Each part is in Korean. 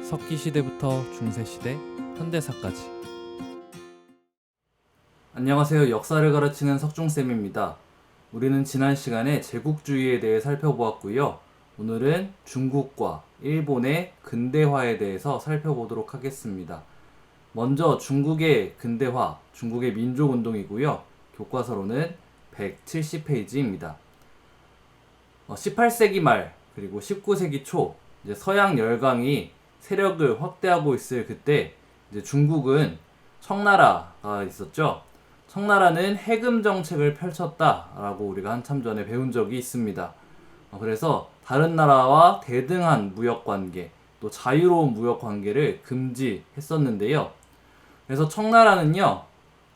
석기시대부터 중세시대, 현대사까지. 안녕하세요. 역사를 가르치는 석중쌤입니다. 우리는 지난 시간에 제국주의에 대해 살펴보았고요. 오늘은 중국과 일본의 근대화에 대해서 살펴보도록 하겠습니다. 먼저 중국의 근대화, 중국의 민족운동이고요. 교과서로는 170페이지입니다. 18세기 말 그리고 19세기 초 이제 서양 열강이 세력을 확대하고 있을 그때 이제 중국은 청나라가 있었죠. 청나라는 해금 정책을 펼쳤다라고 우리가 한참 전에 배운 적이 있습니다. 그래서 다른 나라와 대등한 무역 관계, 또 자유로운 무역 관계를 금지했었는데요. 그래서 청나라는요,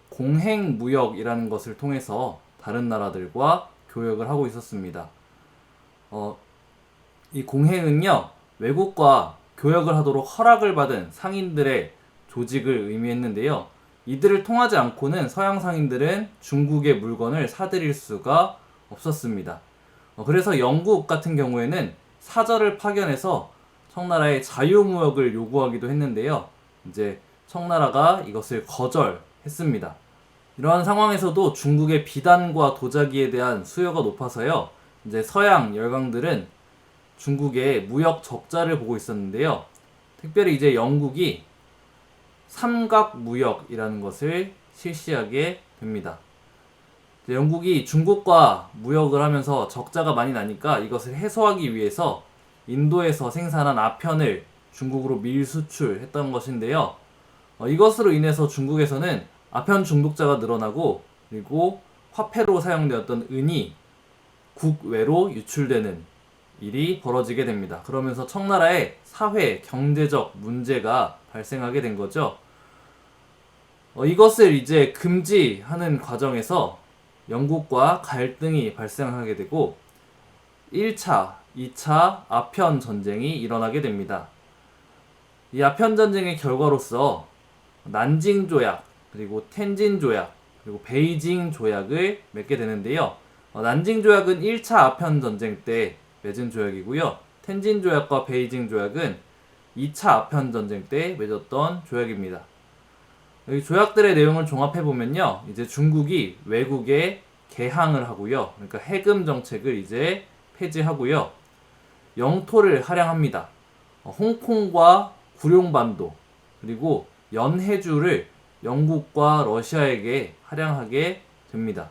공행 무역이라는 것을 통해서 다른 나라들과 교역을 하고 있었습니다. 이 공행은요, 외국과 교역을 하도록 허락을 받은 상인들의 조직을 의미했는데요. 이들을 통하지 않고는 서양 상인들은 중국의 물건을 사들일 수가 없었습니다. 그래서 영국 같은 경우에는 사절을 파견해서 청나라의 자유무역을 요구하기도 했는데요. 이제 청나라가 이것을 거절했습니다. 이러한 상황에서도 중국의 비단과 도자기에 대한 수요가 높아서요. 이제 서양 열강들은 중국의 무역 적자를 보고 있었는데요. 특별히 이제 영국이 삼각무역이라는 것을 실시하게 됩니다. 영국이 중국과 무역을 하면서 적자가 많이 나니까 이것을 해소하기 위해서 인도에서 생산한 아편을 중국으로 밀수출했던 것인데요. 이것으로 인해서 중국에서는 아편 중독자가 늘어나고, 그리고 화폐로 사용되었던 은이 국외로 유출되는 일이 벌어지게 됩니다. 그러면서 청나라의 사회, 경제적 문제가 발생하게 된 거죠. 이것을 이제 금지하는 과정에서 영국과 갈등이 발생하게 되고 1차, 2차 아편 전쟁이 일어나게 됩니다. 이 아편 전쟁의 결과로서 난징 조약, 그리고 텐진 조약, 그리고 베이징 조약을 맺게 되는데요. 난징 조약은 1차 아편 전쟁 때 맺은 조약이고요. 텐진 조약과 베이징 조약은 2차 아편 전쟁 때 맺었던 조약입니다. 이 조약들의 내용을 종합해보면요. 이제 중국이 외국에 개항을 하고요. 그러니까 해금 정책을 이제 폐지하고요. 영토를 할양합니다. 홍콩과 구룡반도, 그리고 연해주를 영국과 러시아에게 할양하게 됩니다.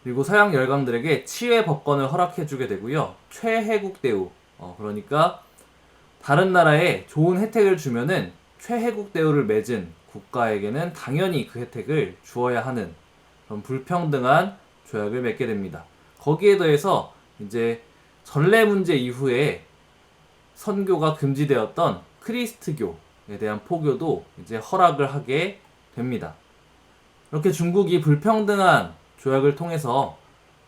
그리고 서양 열강들에게 치외 법권을 허락해주게 되고요. 최혜국 대우, 그러니까 다른 나라에 좋은 혜택을 주면은 최혜국 대우를 맺은 국가에게는 당연히 그 혜택을 주어야 하는 그런 불평등한 조약을 맺게 됩니다. 거기에 더해서 이제 전래 문제 이후에 선교가 금지되었던 크리스트교에 대한 포교도 이제 허락을 하게 됩니다. 이렇게 중국이 불평등한 조약을 통해서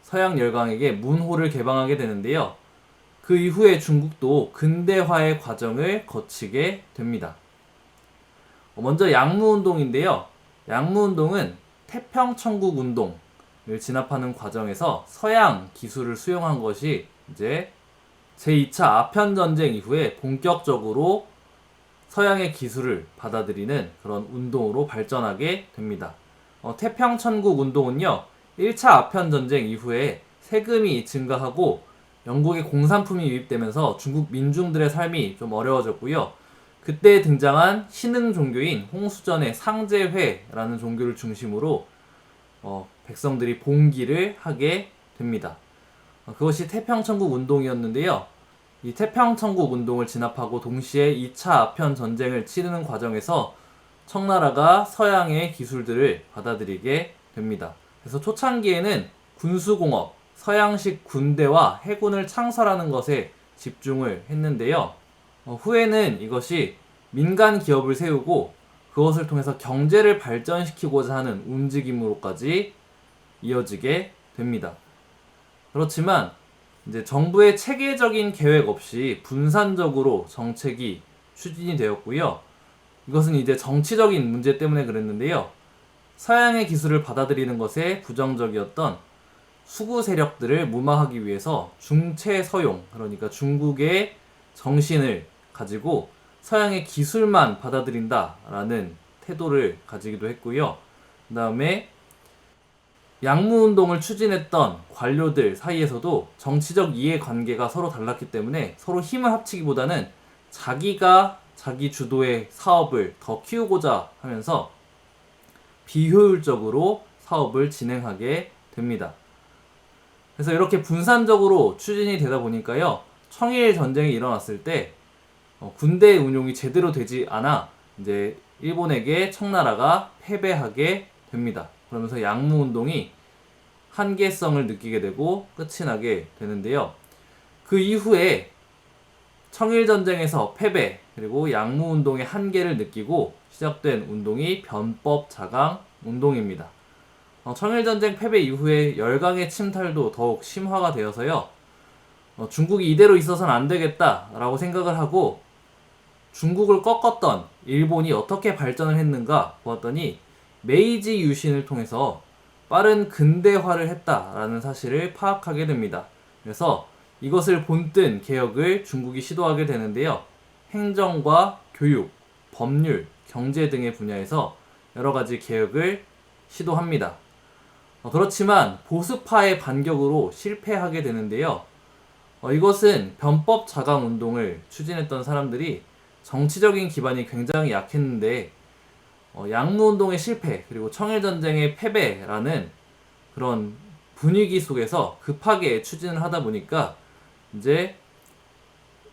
서양 열강에게 문호를 개방하게 되는데요. 그 이후에 중국도 근대화의 과정을 거치게 됩니다. 먼저 양무운동인데요. 양무운동은 태평천국운동을 진압하는 과정에서 서양 기술을 수용한 것이 이제 제2차 아편전쟁 이후에 본격적으로 서양의 기술을 받아들이는 그런 운동으로 발전하게 됩니다. 태평천국운동은요. 1차 아편전쟁 이후에 세금이 증가하고 영국의 공산품이 유입되면서 중국 민중들의 삶이 좀 어려워졌고요. 그때 등장한 신흥 종교인 홍수전의 상제회라는 종교를 중심으로 백성들이 봉기를 하게 됩니다. 그것이 태평천국 운동이었는데요. 이 태평천국 운동을 진압하고 동시에 2차 아편 전쟁을 치르는 과정에서 청나라가 서양의 기술들을 받아들이게 됩니다. 그래서 초창기에는 군수공업, 서양식 군대와 해군을 창설하는 것에 집중을 했는데요. 후에는 이것이 민간 기업을 세우고 그것을 통해서 경제를 발전시키고자 하는 움직임으로까지 이어지게 됩니다. 그렇지만 이제 정부의 체계적인 계획 없이 분산적으로 정책이 추진이 되었고요. 이것은 이제 정치적인 문제 때문에 그랬는데요. 서양의 기술을 받아들이는 것에 부정적이었던 수구 세력들을 무마하기 위해서 중체서용, 그러니까 중국의 정신을 가지고 서양의 기술만 받아들인다라는 태도를 가지기도 했고요. 그 다음에 양무운동을 추진했던 관료들 사이에서도 정치적 이해관계가 서로 달랐기 때문에 서로 힘을 합치기보다는 자기가 자기 주도의 사업을 더 키우고자 하면서 비효율적으로 사업을 진행하게 됩니다. 그래서 이렇게 분산적으로 추진이 되다 보니까요, 청일 전쟁이 일어났을 때 군대 운용이 제대로 되지 않아 이제 일본에게 청나라가 패배하게 됩니다. 그러면서 양무운동이 한계성을 느끼게 되고 끝이 나게 되는데요. 그 이후에 청일전쟁에서 패배, 그리고 양무운동의 한계를 느끼고 시작된 운동이 변법자강 운동입니다. 청일전쟁 패배 이후에 열강의 침탈도 더욱 심화가 되어서요, 중국이 이대로 있어서는 안 되겠다라고 생각을 하고 중국을 꺾었던 일본이 어떻게 발전을 했는가 보았더니 메이지 유신을 통해서 빠른 근대화를 했다라는 사실을 파악하게 됩니다. 그래서 이것을 본뜬 개혁을 중국이 시도하게 되는데요. 행정과 교육, 법률, 경제 등의 분야에서 여러 가지 개혁을 시도합니다. 그렇지만 보수파의 반격으로 실패하게 되는데요. 이것은 변법 자강 운동을 추진했던 사람들이 정치적인 기반이 굉장히 약했는데 양무운동의 실패 그리고 청일전쟁의 패배라는 그런 분위기 속에서 급하게 추진을 하다 보니까 이제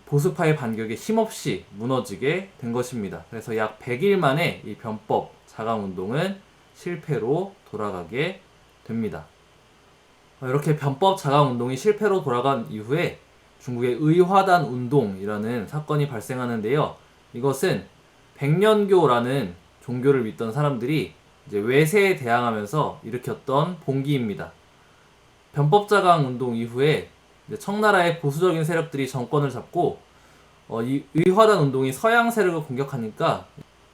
보수파의 반격에 힘없이 무너지게 된 것입니다. 그래서 약 100일 만에 이 변법 자강운동은 실패로 돌아가게 됩니다. 이렇게 변법 자강운동이 실패로 돌아간 이후에 중국의 의화단 운동이라는 사건이 발생하는데요. 이것은 백년교라는 종교를 믿던 사람들이 이제 외세에 대항하면서 일으켰던 봉기입니다. 변법자강 운동 이후에 청나라의 보수적인 세력들이 정권을 잡고 이 의화단 운동이 서양 세력을 공격하니까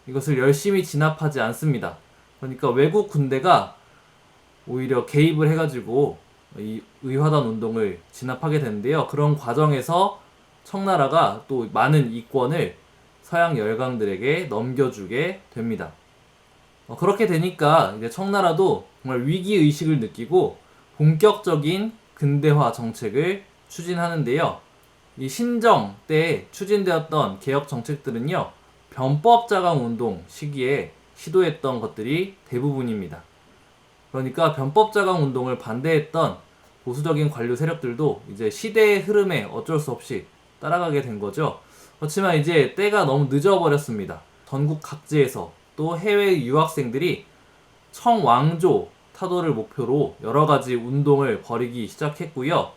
이것을 열심히 진압하지 않습니다. 그러니까 외국 군대가 오히려 개입을 해가지고 이 의화단 운동을 진압하게 되는데요. 그런 과정에서 청나라가 또 많은 이권을 서양 열강들에게 넘겨주게 됩니다. 그렇게 되니까 이제 청나라도 정말 위기의식을 느끼고 본격적인 근대화 정책을 추진하는데요. 이 신정 때 추진되었던 개혁 정책들은요, 변법자강 운동 시기에 시도했던 것들이 대부분입니다. 그러니까 변법자강 운동을 반대했던 보수적인 관료 세력들도 이제 시대의 흐름에 어쩔 수 없이 따라가게 된 거죠. 그렇지만 이제 때가 너무 늦어버렸습니다. 전국 각지에서 또 해외 유학생들이 청왕조 타도를 목표로 여러 가지 운동을 벌이기 시작했고요.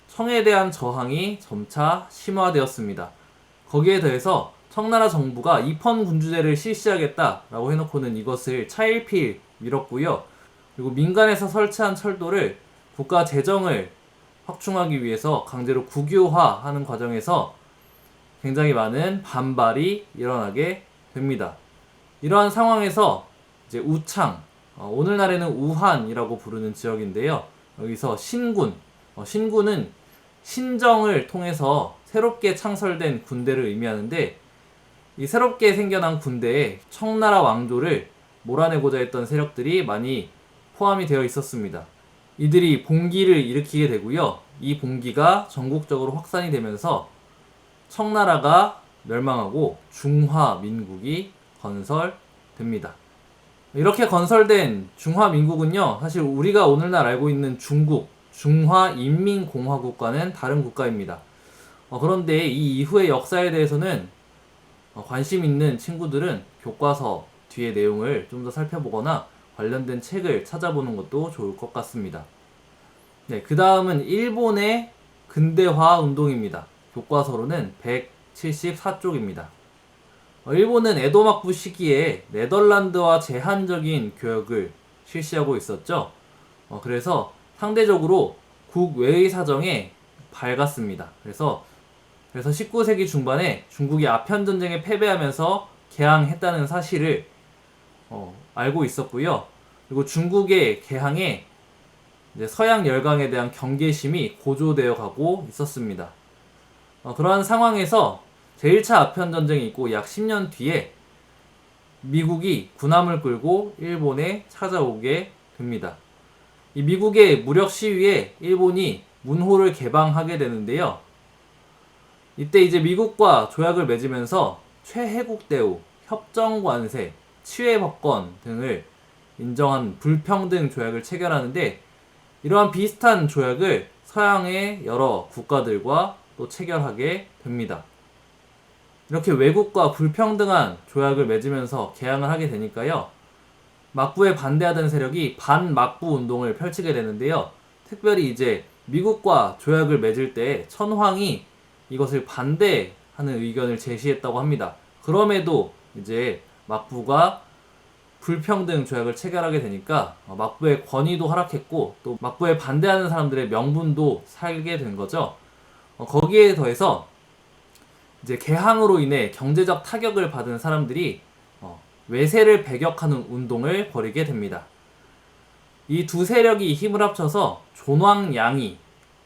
청에 대한 저항이 점차 심화되었습니다. 거기에 더해서 청나라 정부가 입헌군주제를 실시하겠다라고 해놓고는 이것을 차일피일 미뤘고요. 그리고 민간에서 설치한 철도를 국가 재정을 확충하기 위해서 강제로 국유화하는 과정에서 굉장히 많은 반발이 일어나게 됩니다. 이러한 상황에서 이제 우창, 오늘날에는 우한이라고 부르는 지역인데요. 여기서 신군, 신군은 신정을 통해서 새롭게 창설된 군대를 의미하는데, 이 새롭게 생겨난 군대에 청나라 왕조를 몰아내고자 했던 세력들이 많이 포함이 되어 있었습니다. 이들이 봉기를 일으키게 되고요. 이 봉기가 전국적으로 확산이 되면서 청나라가 멸망하고 중화민국이 건설됩니다. 이렇게 건설된 중화민국은요, 사실 우리가 오늘날 알고 있는 중국, 중화인민공화국과는 다른 국가입니다. 그런데 이 이후의 역사에 대해서는 관심 있는 친구들은 교과서 뒤의 내용을 좀 더 살펴보거나 관련된 책을 찾아보는 것도 좋을 것 같습니다. 네, 그 다음은 일본의 근대화 운동입니다. 교과서로는 174쪽입니다. 일본은 에도 막부 시기에 네덜란드와 제한적인 교역을 실시하고 있었죠. 그래서 상대적으로 국외의 사정에 밝았습니다. 그래서 19세기 중반에 중국이 아편전쟁에 패배하면서 개항했다는 사실을 알고 있었고요. 그리고 중국의 개항에 이제 서양 열강에 대한 경계심이 고조되어 가고 있었습니다. 그러한 상황에서 제1차 아편 전쟁이 있고 약 10년 뒤에 미국이 군함을 끌고 일본에 찾아오게 됩니다. 이 미국의 무력 시위에 일본이 문호를 개방하게 되는데요. 이때 이제 미국과 조약을 맺으면서 최혜국 대우, 협정관세, 치외법권 등을 인정한 불평등 조약을 체결하는데, 이러한 비슷한 조약을 서양의 여러 국가들과 또 체결하게 됩니다. 이렇게 외국과 불평등한 조약을 맺으면서 개항을 하게 되니까요, 막부에 반대하던 세력이 반막부 운동을 펼치게 되는데요. 특별히 이제 미국과 조약을 맺을 때 천황이 이것을 반대하는 의견을 제시했다고 합니다. 그럼에도 이제 막부가 불평등 조약을 체결하게 되니까 막부의 권위도 하락했고, 또 막부에 반대하는 사람들의 명분도 살게 된 거죠. 거기에 더해서 이제 개항으로 인해 경제적 타격을 받은 사람들이 외세를 배격하는 운동을 벌이게 됩니다. 이 두 세력이 힘을 합쳐서 존왕양이,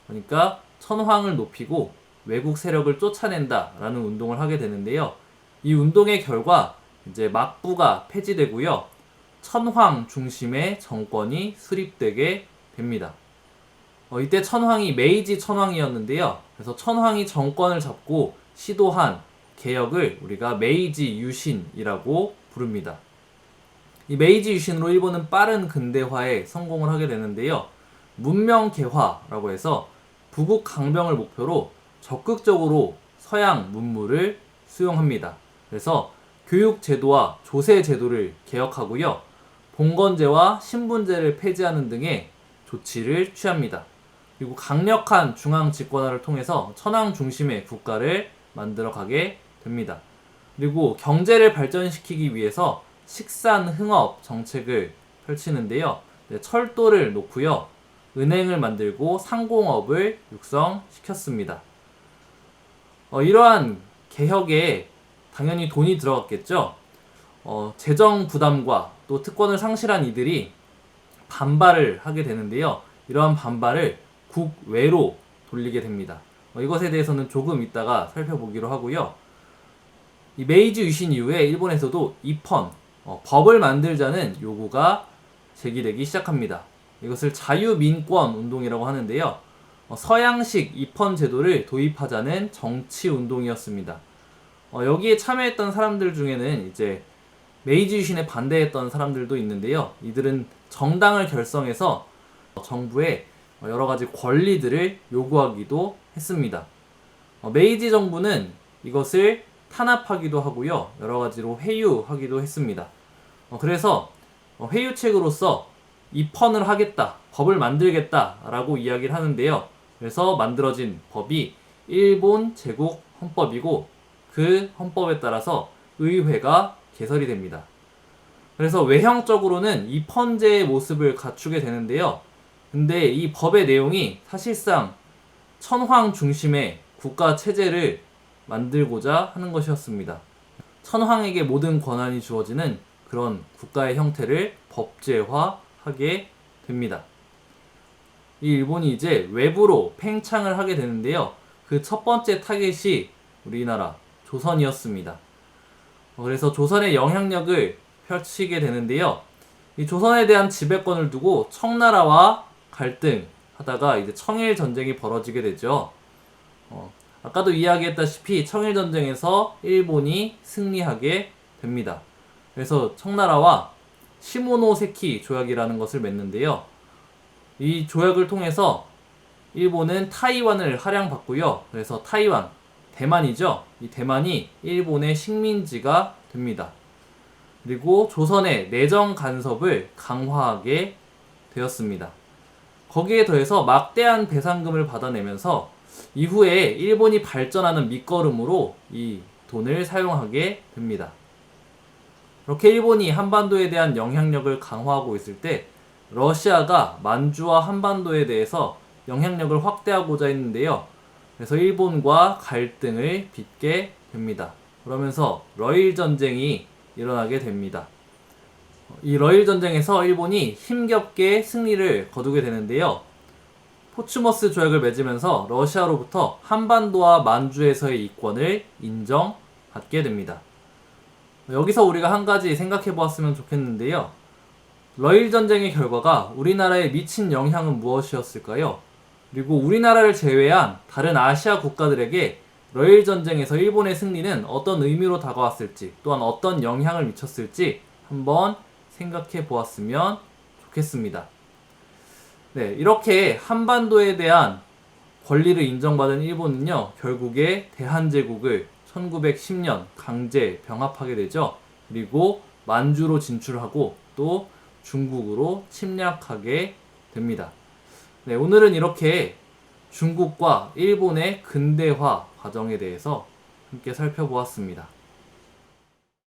그러니까 천황을 높이고 외국 세력을 쫓아낸다라는 운동을 하게 되는데요. 이 운동의 결과 이제 막부가 폐지되고요, 천황 중심의 정권이 수립되게 됩니다. 이때 천황이 메이지 천황이었는데요. 그래서 천황이 정권을 잡고 시도한 개혁을 우리가 메이지 유신이라고 부릅니다. 이 메이지 유신으로 일본은 빠른 근대화에 성공을 하게 되는데요. 문명 개화라고 해서 부국 강병을 목표로 적극적으로 서양 문물을 수용합니다. 그래서 교육 제도와 조세 제도를 개혁하고요, 봉건제와 신분제를 폐지하는 등의 조치를 취합니다. 그리고 강력한 중앙 집권화를 통해서 천황 중심의 국가를 만들어가게 됩니다. 그리고 경제를 발전시키기 위해서 식산흥업 정책을 펼치는데요. 철도를 놓고요, 은행을 만들고 상공업을 육성시켰습니다. 이러한 개혁에 당연히 돈이 들어갔겠죠. 재정 부담과 또 특권을 상실한 이들이 반발을 하게 되는데요. 이러한 반발을 국외로 돌리게 됩니다. 이것에 대해서는 조금 이따가 살펴보기로 하고요. 이 메이지 유신 이후에 일본에서도 입헌, 법을 만들자는 요구가 제기되기 시작합니다. 이것을 자유민권 운동이라고 하는데요. 서양식 입헌 제도를 도입하자는 정치 운동이었습니다. 여기에 참여했던 사람들 중에는 이제 메이지 유신에 반대했던 사람들도 있는데요. 이들은 정당을 결성해서 정부에 여러 가지 권리들을 요구하기도 했습니다. 메이지 정부는 이것을 탄압하기도 하고요, 여러 가지로 회유하기도 했습니다. 그래서 회유책으로서 입헌을 하겠다, 법을 만들겠다라고 이야기를 하는데요. 그래서 만들어진 법이 일본 제국 헌법이고, 그 헌법에 따라서 의회가 개설이 됩니다. 그래서 외형적으로는 입헌제의 모습을 갖추게 되는데요. 근데 이 법의 내용이 사실상 천황 중심의 국가 체제를 만들고자 하는 것이었습니다. 천황에게 모든 권한이 주어지는 그런 국가의 형태를 법제화하게 됩니다. 이 일본이 이제 외부로 팽창을 하게 되는데요. 그 첫 번째 타겟이 우리나라 조선이었습니다. 그래서 조선의 영향력을 펼치게 되는데요. 이 조선에 대한 지배권을 두고 청나라와 갈등하다가 이제 청일 전쟁이 벌어지게 되죠. 아까도 이야기했다시피 청일 전쟁에서 일본이 승리하게 됩니다. 그래서 청나라와 시모노세키 조약이라는 것을 맺는데요. 이 조약을 통해서 일본은 타이완을 할양받고요. 그래서 타이완, 대만이죠. 이 대만이 일본의 식민지가 됩니다. 그리고 조선의 내정 간섭을 강화하게 되었습니다. 거기에 더해서 막대한 배상금을 받아내면서 이후에 일본이 발전하는 밑거름으로 이 돈을 사용하게 됩니다. 이렇게 일본이 한반도에 대한 영향력을 강화하고 있을 때 러시아가 만주와 한반도에 대해서 영향력을 확대하고자 했는데요. 그래서 일본과 갈등을 빚게 됩니다. 그러면서 러일 전쟁이 일어나게 됩니다. 이 러일 전쟁에서 일본이 힘겹게 승리를 거두게 되는데요. 포츠머스 조약을 맺으면서 러시아로부터 한반도와 만주에서의 이권을 인정받게 됩니다. 여기서 우리가 한 가지 생각해 보았으면 좋겠는데요. 러일 전쟁의 결과가 우리나라에 미친 영향은 무엇이었을까요? 그리고 우리나라를 제외한 다른 아시아 국가들에게 러일 전쟁에서 일본의 승리는 어떤 의미로 다가왔을지, 또한 어떤 영향을 미쳤을지 한번 생각해 보았으면 좋겠습니다. 네, 이렇게 한반도에 대한 권리를 인정받은 일본은요, 결국에 대한제국을 1910년 강제 병합하게 되죠. 그리고 만주로 진출하고 또 중국으로 침략하게 됩니다. 네, 오늘은 이렇게 중국과 일본의 근대화 과정에 대해서 함께 살펴보았습니다.